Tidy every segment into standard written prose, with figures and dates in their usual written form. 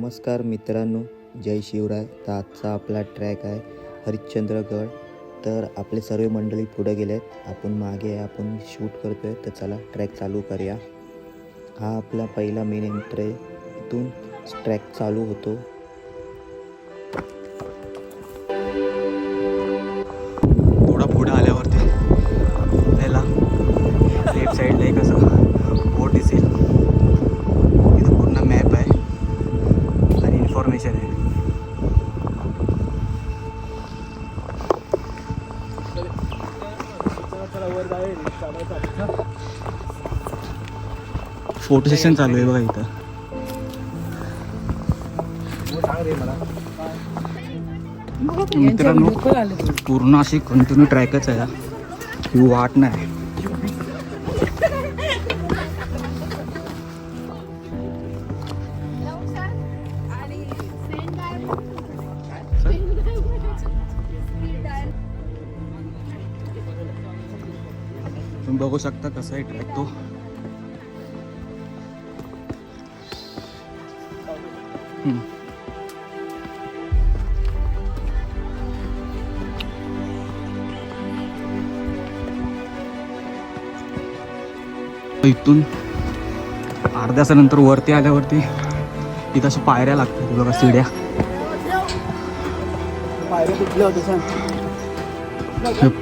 नमस्कार मित्रांनो, जय शिवराय. तर आजचा आपला ट्रॅक आहे हरिश्चंद्रगड. तर आपले सर्व मंडळी पुढे गेलेत, आपण मागे आहे, आपण शूट करतोय. तर चला ट्रॅक चालू करूया. हा आपला पहिला मेन एंट्री, इथून ट्रॅक चालू होतो. थोडा पुढे आल्यावरती आपल्याला लेफ्ट साईडला एक असं बोर्ड दिसेल. इथं पूर्ण मॅप आहे आणि इन्फॉर्मेशन आहे. फोटो सेशन चालू आहे बघा इथं. मित्रांनो, पूर्ण अशी कंटिन्यू ट्रॅकच आहे, ही वाट नाही. तुम्ही बघू शकता कसा आहे ट्रॅक तो. इथून अर्ध्या तासानंतर वरती आल्यावरती इथं अशा पायऱ्या लागतात बघा, सीड्या.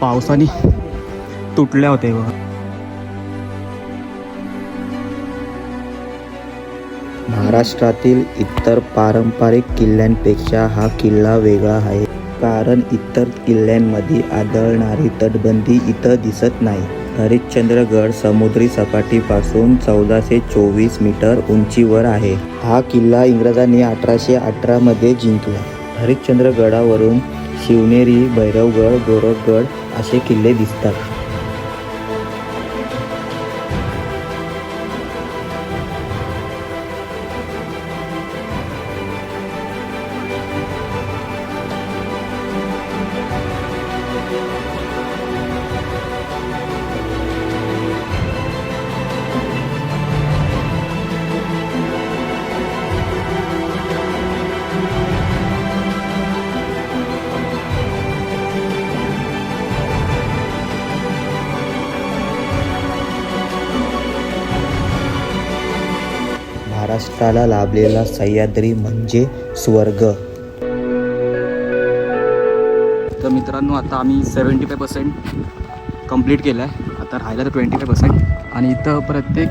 पावसाने तुटल्या होत्या बघा. महाराष्ट्रातील इतर पारंपरिक किल्ल्यांपेक्षा हा किल्ला वेगळा आहे, कारण इतर किल्ल्यांमध्ये आढळणारी तटबंदी इथं दिसत नाही. हरिश्चंद्रगड समुद्री सपाटीपासून 1424 मीटर उंचीवर आहे. हा किल्ला इंग्रजांनी 1818 मध्ये जिंकला. हरिश्चंद्रगडावरून शिवनेरी, भैरवगड, गोरखगड असे किल्ले दिसतात. महाराष्ट्राला लाभलेला सह्याद्री म्हणजे स्वर्ग. तर मित्रांनो, आता आम्ही 75% कंप्लीट केलं आहे. आता राहिला तर 25%. आणि इथं प्रत्येक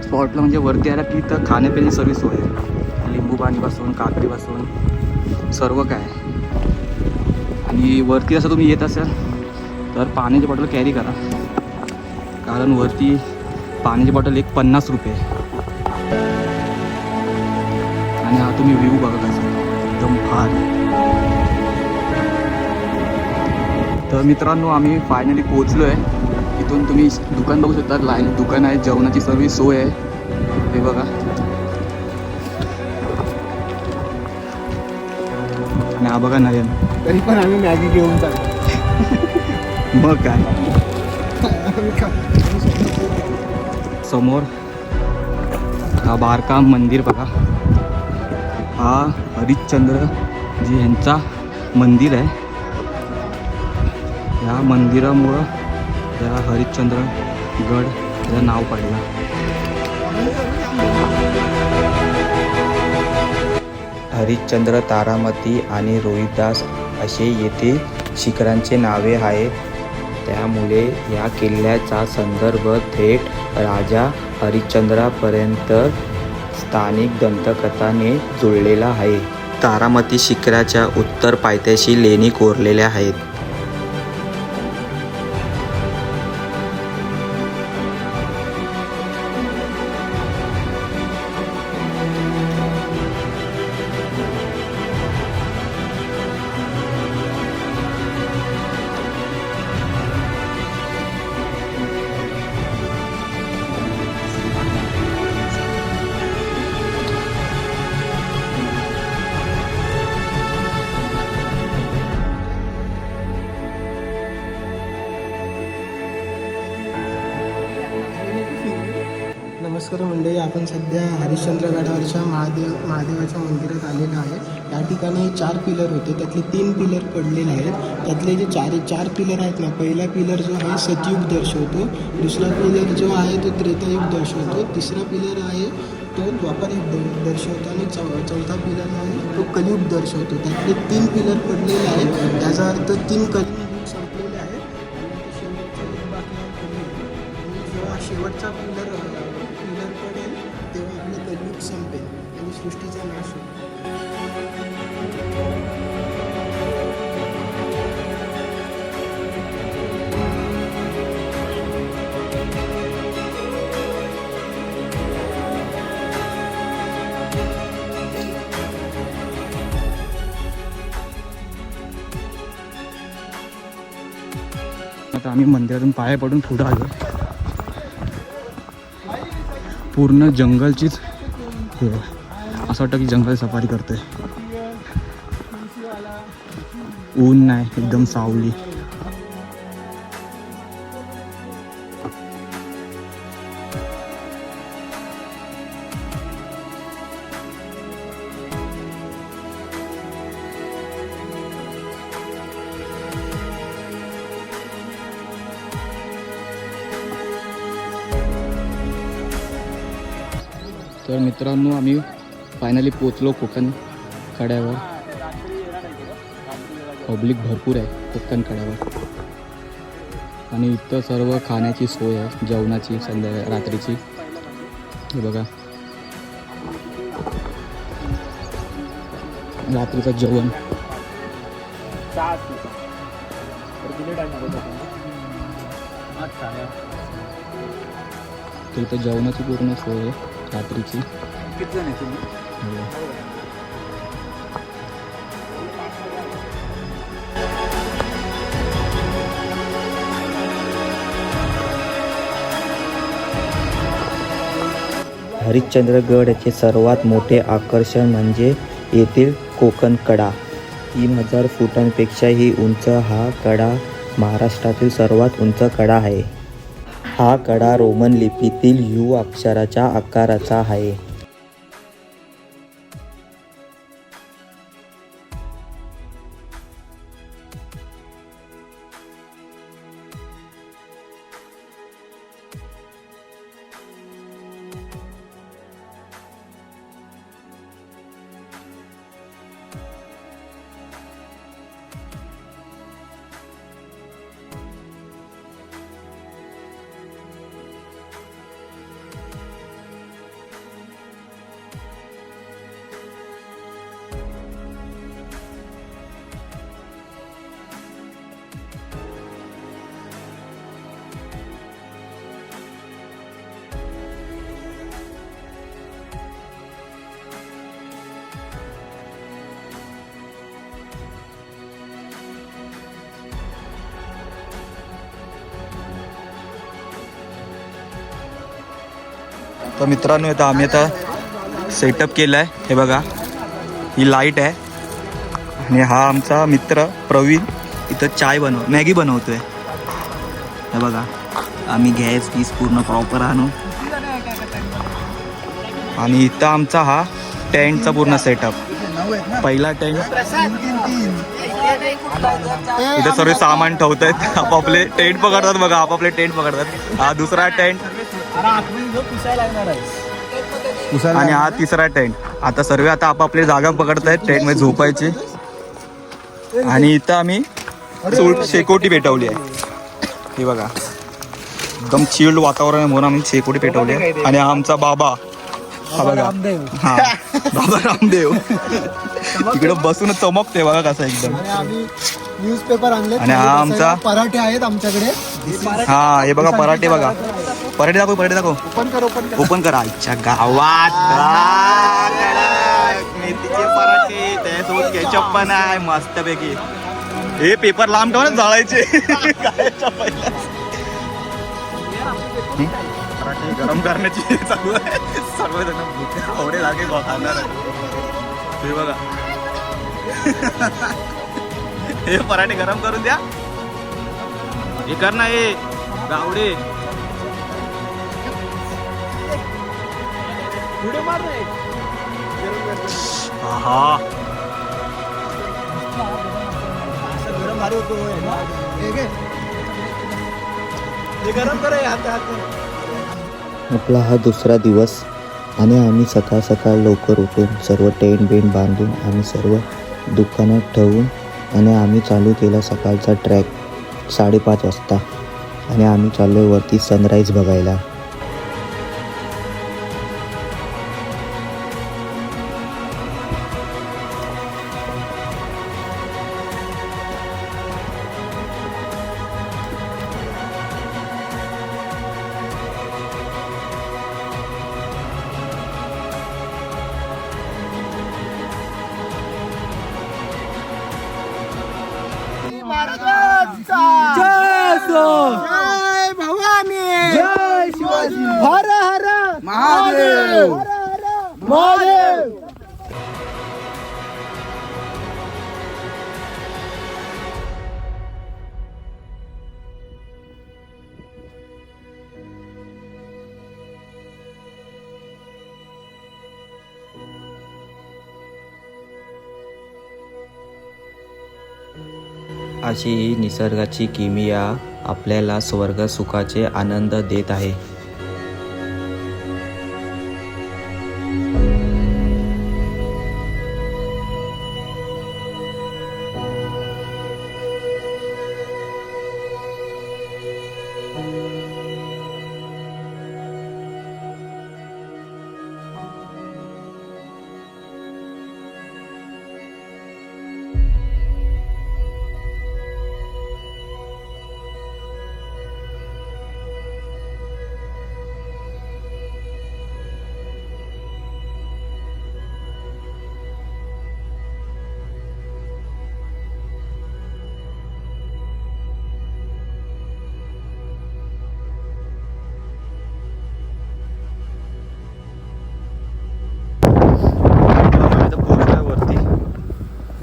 स्पॉटला म्हणजे वरती आला की इथं खाण्यापिण्याची सर्विस सोय आहे. लिंबू पाणीपासून काकडीपासून सर्व काय आहे. आणि वरती असं तुम्ही येत असाल तर पाण्याची बॉटल कॅरी करा, कारण वरती पाण्याची बॉटल एक 50 रुपये. आणि हा तुम्ही व्ह्यू बघत असाल एकदम भारी. तर मित्रांनो, आम्ही फायनली पोहोचलो आहे. इथून तुम्ही दुकान बघू शकता, लाईन दुकान आहे, जेवणाची सर्विस सोय आहे. हे बघा. आणि हा बघा नयन, तरी पण आम्ही मॅगी घेऊन जातो. मग काय. समोर हा बारकाम मंदिर बघा. हा हरिश्चंद्र जी यांचा मंदिर आहे. या मंदिरामुळं या हरिश्चंद्रगड याचं नाव पडलं. हरिश्चंद्र, तारामती आणि रोहिदास असे येथे शिखरांचे नावे आहेत. त्यामुळे या किल्ल्याचा संदर्भ थेट राजा हरिश्चंद्रापर्यंत स्थानिक दंतकथाने जुळलेला आहे. तारामती शिखराच्या उत्तर पायथ्याशी लेणी कोरलेल्या आहेत. नमस्कार मंडळी, आपण सध्या हरिश्चंद्रगडावरच्या महादेवाच्या मंदिरात आलेलो आहे. या ठिकाणी 4 पिलर होते, त्यातले 3 पिलर पडलेले आहेत. त्यातले जे चार पिलर आहेत ना, पहिला पिलर जो आहे सतयुग दर्शवतो, दुसरा पिलर जो आहे तो त्रेतायुग दर्शवतो, तिसरा पिलर आहे तो द्वापारयुग दर्शवतो आणि चौथा पिलर आहे तो कलियुग दर्शवतो. त्यातले 3 पिलर पडलेले आहेत, त्याचा अर्थ 3 कलियुग संपलेले आहेत आणि शेवटचा एक बाकी आहे कलियुग. आणि जेव्हा शेवटचा पिलर पडेल तेव्हा आपलं कलियुग संपेल आणि सृष्टीचा नाश होईल. आता आम्ही मंदिरातून पाया पडून पुढं आलो. पूर्ण जंगलचीच हे आहे. असं वाटतं की जंगल सफारी करतोय. ऊन नाही, एकदम सावली. तर मित्रांनो, आम्ही फायनली पोचलो कोकण कड्यावर. पब्लिक भरपूर आहे कोकण कड्यावर आणि इथं सर्व खाण्याची सोय आहे, जेवणाची, रात्रीची. हे बघा, रात्रीचं जेवण. तर इथं जेवणाची पूर्ण सोय आहे रात्रीची. किती जण आहे तुम्ही? हरिश्चंद्रगड याचे सर्वात मोठे आकर्षण म्हणजे येथील कोकण कडा. 3000 फुटांपेक्षाही उंच हा कडा महाराष्ट्रातील सर्वात उंच कडा आहे. हा कडा रोमन लिपीतील यू अक्षराच्या आकाराचा आहे. तर मित्रांनो, आता आम्ही सेटअप केला आहे. हे बघा, ही लाईट आहे आणि हा आमचा मित्र प्रवीण इथं मॅगी बनवतोय. हे बघा, आम्ही गॅस पीस पूर्ण प्रॉपर आणू आणि इथं आमचा हा टेंटचा पूर्ण सेटअप. पहिला टेंट इथं सर्व सामान ठेवत आहेत, आपापले टेंट पकडतात. बघा, आपापले टेंट पकडतात. हा दुसरा टेंट आणि हा तिसरा टेंट. आता सर्व आपापली जागा पकडतायत टेंट मध्ये झोपायची. आणि इथं आम्ही शेकोटी पेटवली आहे. हे बघा, एकदम चिल्ड वातावरण आहे म्हणून आम्ही शेकोटी पेटवली आहे. आणि हा आमचा बाबा, हा बघा, हा बाबा रामदेव तिकडे बसून चमकते बघा कसं एकदम. न्यूजपेपर आणले आणि हा आमचा पराठे आहेत आमच्याकडे. हा हे बघा, पराठे बघा, पराठे दाखव. ओपन करा. आजच्या गावात मेथीचे पराठे, त्याच्यासोबत केचप पण आहे मस्तपैकी. हे पेपर लांब ठेवा ना, जाळायचे. पराठे गरम करण्याची चालू आहे. सर्वजण आवडे लागे खाणार आहे. हे बघा, हे पराठे गरम करून द्या. हे कर ना, हे गावडे आहा गरम भारी होतो गरम करे आपला हा दुसरा दिवस आणि आम्ही सकाळ सकाळ लवकर उठून सर्व टेंट बेंट बांधून आम्ही सर्व दुकानात ठेवून आणि आम्ही चालू केला सकाळचा ट्रॅक 5:30 वाजता आणि आम्ही चाललो वरती सनराईज बघायला. जय भवानी जय शिवाजी हर हर महादेव हर हर महादेव. अशी ही निसर्गाची किमिया आपल्याला स्वर्ग सुखाचे आनंद देत आहे.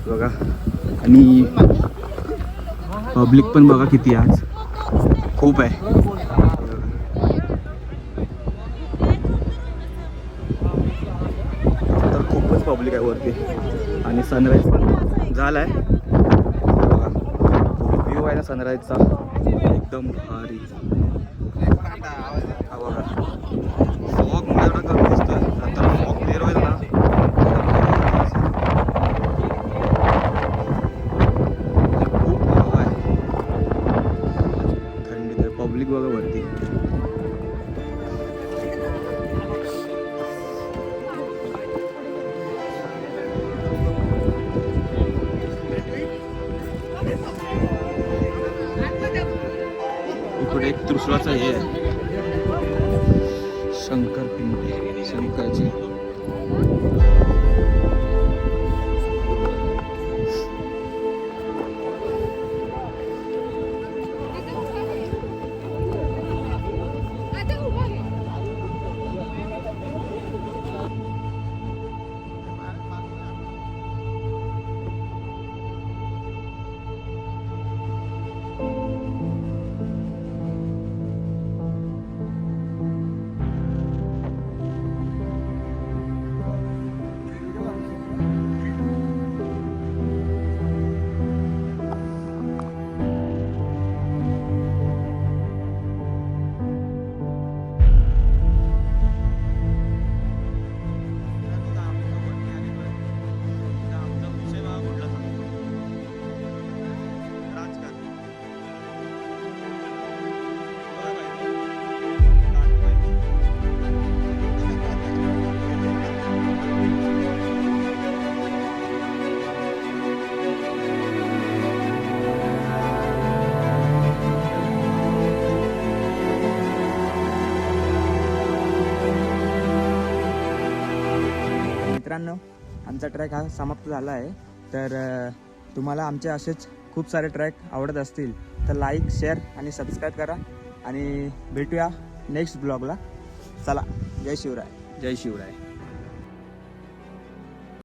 बघा आणि पब्लिक पण बघा किती आहे आज, खूप आहे. तर खूपच पब्लिक आहे वरती आणि सनराईज पण झाला आहे. बघा व्ह्यू आहे ना सनराईजचा एकदम भारी. हा बघा फॉग मला एवढा कमी दिसतोय, नंतर फॉग क्लिअर होईल ना पब्लिक बघा वरती. इकडे एक त्रिशूळाचं हे आहे, शंकर पिंड शंकरची. मित्रांनो आमचा ट्रॅक हा समाप्त झाला आहे. तर तुम्हाला आमचे असेच खूप सारे ट्रॅक आवडत असतील तर लाईक शेअर आणि सबस्क्राईब करा आणि भेटूया नेक्स्ट ब्लॉगला. चला जय शिवराय. जय शिवराय.